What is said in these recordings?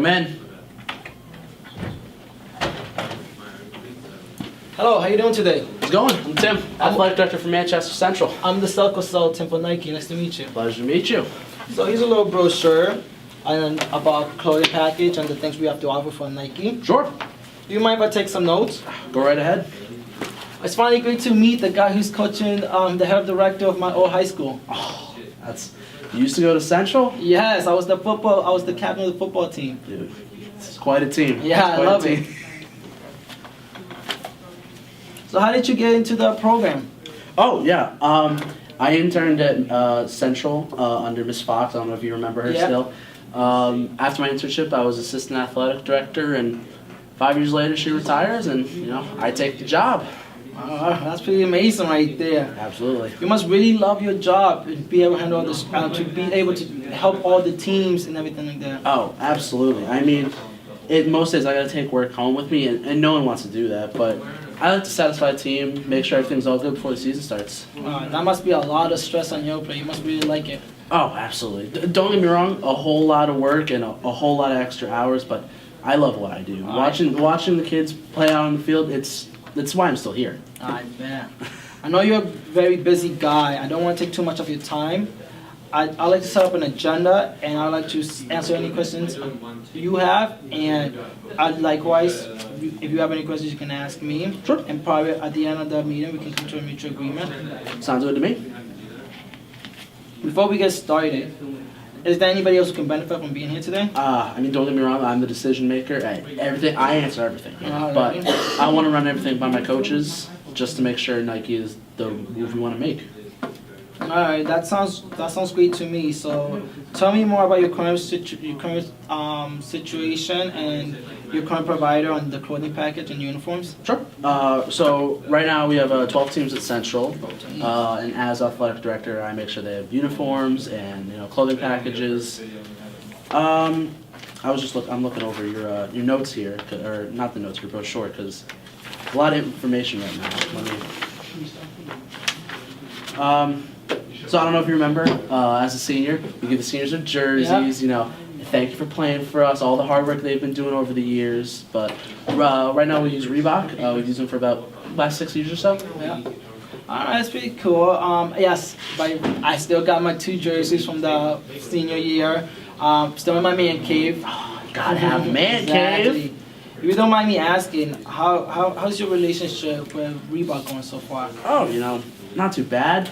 Come in. Hello, how you doing today? How's it going? I'm Tim, athletic director for Manchester Central. I'm the sales consultant for Nike. Nice to meet you. Pleasure to meet you. So here's a little brochure and about clothing package and the things we have to offer for Nike. Sure. Do you mind if I take some notes? Go right ahead. It's finally great to meet the guy who's coaching the head director of my old high school. Oh, you used to go to Central? Yes, I was the captain of the football team. Dude, it's quite a team. Yeah, I love it. So how did you get into the program? Oh, yeah. I interned at Central under Miss Fox. I don't know if you remember her still. After my internship, I was assistant athletic director, and 5 years later, she retires, and I take the job. That's pretty amazing right there. Absolutely. You must really love your job and be able to handle all this, to be able to help all the teams and everything like that. Oh, absolutely. I mean, most days I gotta take work home with me, and no one wants to do that, but I like to satisfy the team, make sure everything's all good before the season starts. That must be a lot of stress on your plate. You must really like it. Oh, absolutely. Don't get me wrong, a whole lot of work and a whole lot of extra hours, but I love what I do. Watching the kids play out on the field, that's why I'm still here. I bet. I know you're a very busy guy. I don't want to take too much of your time. I like to set up an agenda, and I like to answer any questions you have, and likewise, if you have any questions, you can ask me. Sure. And probably at the end of the meeting, we can come to a mutual agreement. Sounds good to me. Before we get started, is there anybody else who can benefit from being here today? I mean, don't get me wrong, I'm the decision maker. I answer everything. But I want to run everything by my coaches just to make sure Nike is the move we want to make. All right, that sounds great to me. So, tell me more about your current situation and your current provider on the clothing package and uniforms. Sure. So right now we have 12 teams at Central, and as athletic director, I make sure they have uniforms and clothing packages. I'm looking over your notes here, or not the notes, your brochure, because a lot of information right now. So I don't know if you remember, as a senior, we give the seniors their jerseys, thank you for playing for us, all the hard work they've been doing over the years. But right now we use Reebok. We've used them for about last 6 years or so. Yeah. All right, that's pretty cool. Yes, but I still got my 2 jerseys from the senior year. Still in my man cave. Oh, gotta have a man cave. If you don't mind me asking, how's your relationship with Reebok going so far? Oh, not too bad.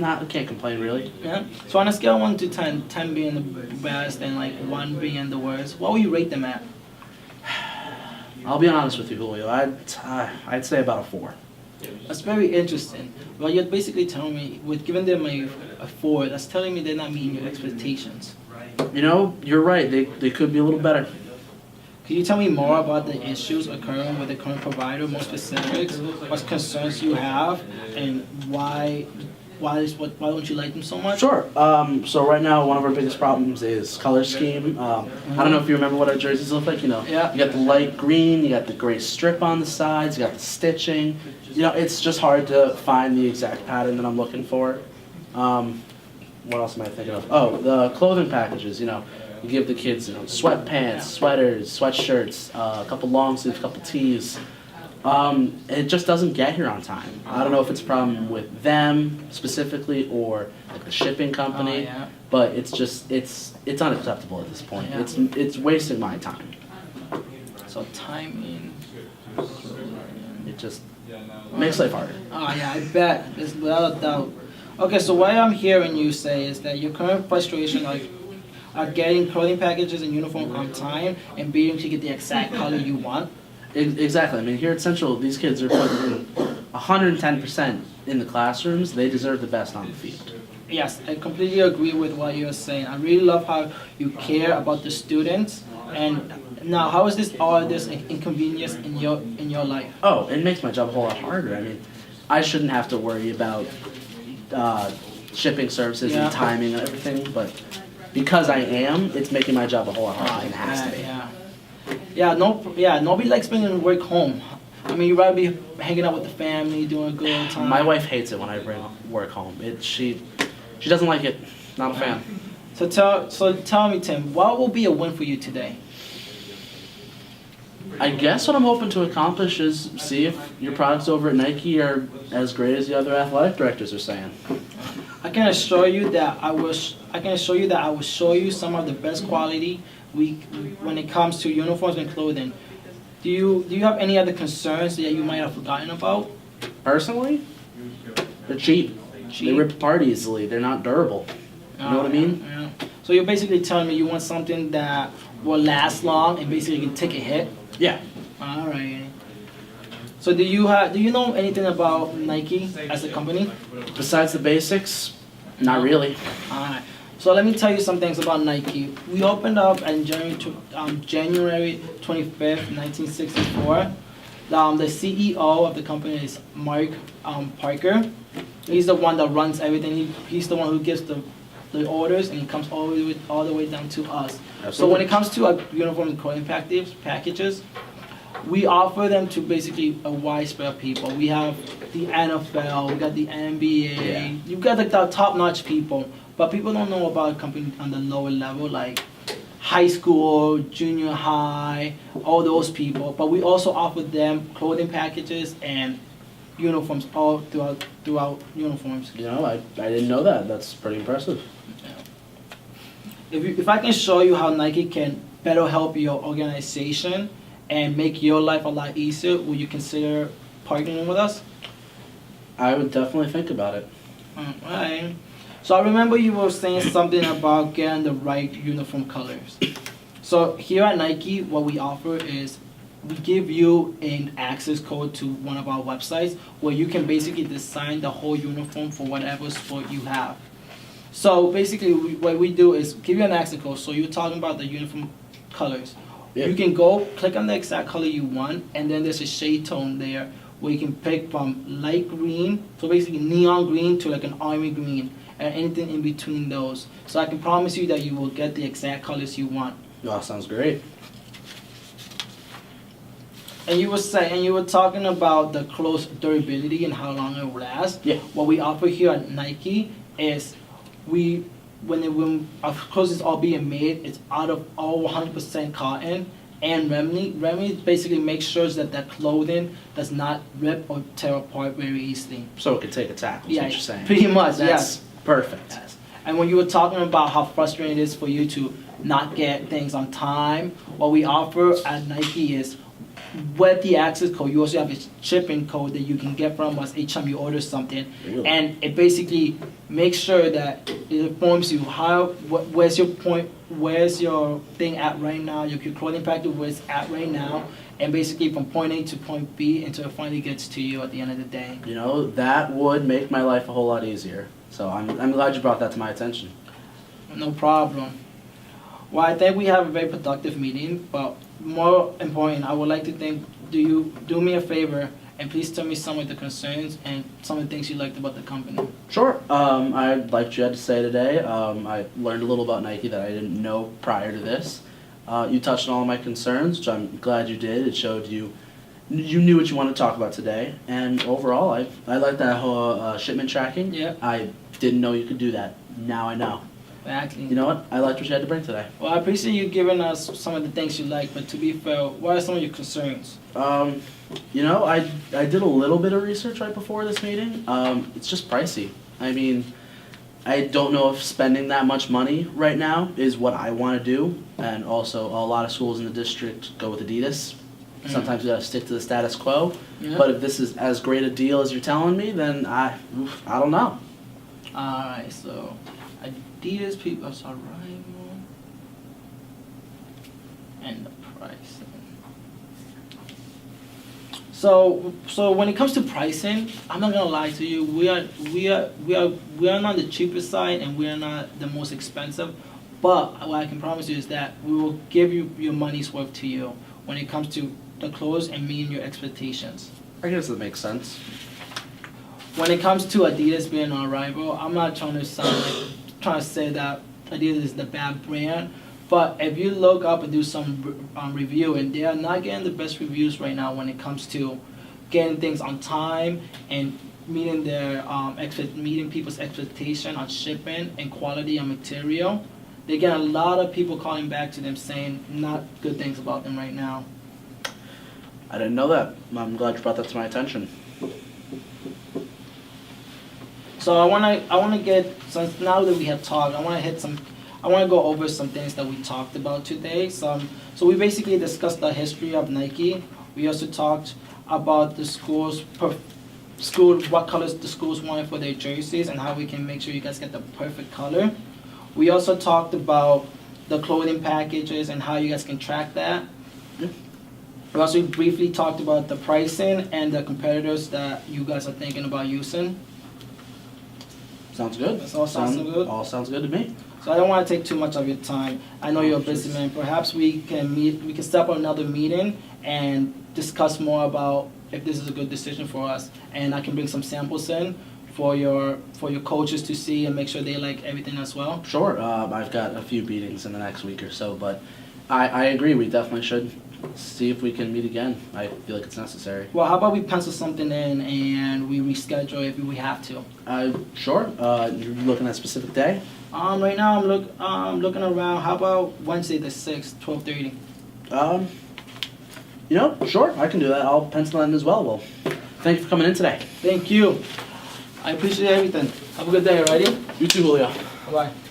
I can't complain really. Yeah. So on a scale of 1 to 10, 10 being the best and 1 being the worst, what would you rate them at? I'll be honest with you, Julio. I'd say about a 4. That's very interesting. Well, you're basically telling me, with giving them a 4, that's telling me they're not meeting your expectations. You're right. They could be a little better. Can you tell me more about the issues occurring with the current provider, more specifics, what concerns you have, and why don't you like them so much? Sure. So right now, one of our biggest problems is color scheme. I don't know if you remember what our jerseys look like. Yeah. You got the light green, you got the gray strip on the sides, you got the stitching. It's just hard to find the exact pattern that I'm looking for. What else am I thinking of? Oh, the clothing packages. You give the kids sweatpants, sweaters, sweatshirts, a couple long sleeves, a couple tees. It just doesn't get here on time. I don't know if it's a problem with them specifically or the shipping company, but it's unacceptable at this point. Yeah. It's wasting my time. So timing. It just makes life harder. Oh yeah, I bet. It's without a doubt. Okay, so what I'm hearing you say is that your current frustration are getting clothing packages and uniform on time and being able to get the exact color you want. Exactly. I mean, here at Central, these kids are putting in 110% in the classrooms. They deserve the best on the field. Yes, I completely agree with what you're saying. I really love how you care about the students. And now, how is all this inconvenience in your life? Oh, it makes my job a whole lot harder. I mean, I shouldn't have to worry about shipping services and timing and everything, but because I am, it's making my job a whole lot harder than it has to be. Nobody likes bringing work home. I mean, you'd rather be hanging out with the family, doing a good time. My wife hates it when I bring work home. She doesn't like it. Not a fan. So tell me, Tim, what will be a win for you today? I guess what I'm hoping to accomplish is see if your products over at Nike are as great as the other athletic directors are saying. I can assure you that I will show you some of the best quality when it comes to uniforms and clothing. Do you have any other concerns that you might have forgotten about? Personally, they're cheap. They rip apart easily. They're not durable. You know what I mean? Yeah. So you're basically telling me you want something that will last long and basically can take a hit? Yeah. All right. So do you know anything about Nike as a company? Besides the basics, not really. All right. So let me tell you some things about Nike. We opened up on January 25th, 1964. The CEO of the company is Mark Parker. He's the one that runs everything. He's the one who gives the orders, and it comes all the way down to us. Absolutely. So when it comes to our uniform and clothing packages, we offer them to basically a wide spread of people. We have the NFL, we got the NBA, you got the top-notch people, but people don't know about a company on the lower level, like high school, junior high, all those people. But we also offer them clothing packages and uniforms all throughout uniforms. You know, I didn't know that. That's pretty impressive. If I can show you how Nike can better help your organization and make your life a lot easier, will you consider partnering with us? I would definitely think about it. Alright. So I remember you were saying something about getting the right uniform colors. So here at Nike, what we offer is we give you an access code to one of our websites where you can basically design the whole uniform for whatever sport you have. So basically what we do is give you an access code. So you're talking about the uniform colors. Yeah. You can go click on the exact color you want, and then there's a shade tone there where you can pick from light green, so basically neon green, to like an army green, and anything in between those. So I can promise you that you will get the exact colors you want. Oh, sounds great. And you were talking about the clothes durability and how long it will last. Yeah. What we offer here at Nike is when our clothes is all being made, it's out of all 100% cotton and remedy. Remedy basically makes sure that that clothing does not rip or tear apart very easily. So it could take a tackle, is what you're saying. Pretty much, That's yes. perfect. Yes. And when you were talking about how frustrating it is for you to not get things on time, what we offer at Nike is with the access code, you also have a shipping code that you can get from us each time you order something. Really? And it basically makes sure that it informs you where's your thing at right now, your clothing package, where it's at right now, and basically from point A to point B until it finally gets to you at the end of the day. You know, that would make my life a whole lot easier. So I'm glad you brought that to my attention. No problem. Well, I think we have a very productive meeting, but more important, I would like to think, do me a favor and please tell me some of the concerns and some of the things you liked about the company. Sure. I liked what you had to say today. I learned a little about Nike that I didn't know prior to this. You touched on all of my concerns, which I'm glad you did. It showed you knew what you wanted to talk about today. And overall, I like that whole shipment tracking. Yeah. I didn't know you could do that. Now I know. Exactly. You know what? I liked what you had to bring today. Well, I appreciate you giving us some of the things you like, but to be fair, what are some of your concerns? You know, I did a little bit of research right before this meeting. It's just pricey. I mean, I don't know if spending that much money right now is what I want to do. And also, a lot of schools in the district go with Adidas. Sometimes you gotta stick to the status quo. Yeah. But if this is as great a deal as you're telling me, then I don't know. Alright, so Adidas people's arrival and the pricing. So when it comes to pricing, I'm not gonna lie to you. We are not the cheapest side, and we are not the most expensive. But what I can promise you is that we will give you your money's worth to you when it comes to the clothes and meeting your expectations. I guess that makes sense. When it comes to Adidas being on arrival, I'm not trying to say that Adidas is the bad brand, but if you look up and do some reviewing, they are not getting the best reviews right now when it comes to getting things on time and meeting meeting people's expectation on shipping and quality on material. They get a lot of people calling back to them saying not good things about them right now. I didn't know that. I'm glad you brought that to my attention. So I wanna get, since now that we have talked, I wanna go over some things that we talked about today. So we basically discussed the history of Nike. We also talked about the what colors the schools wanted for their jerseys and how we can make sure you guys get the perfect color. We also talked about the clothing packages and how you guys can track that. We also briefly talked about the pricing and the competitors that you guys are thinking about using. Sounds good. This all sounds good? All sounds good to me. So I don't want to take too much of your time. I know you're a busy man. Perhaps we can set up another meeting and discuss more about if this is a good decision for us. And I can bring some samples in for your coaches to see and make sure they like everything as well. Sure. I've got a few meetings in the next week or so, but I agree. We definitely should see if we can meet again. I feel like it's necessary. Well, how about we pencil something in and we reschedule if we have to? Sure. You're looking at a specific day? Right now I'm looking around. How about Wednesday the 6th, 12:30? Sure. I can do that. I'll pencil in as well. Well, thank you for coming in today. Thank you. I appreciate everything. Have a good day, alrighty? You too, Julio. Bye-bye.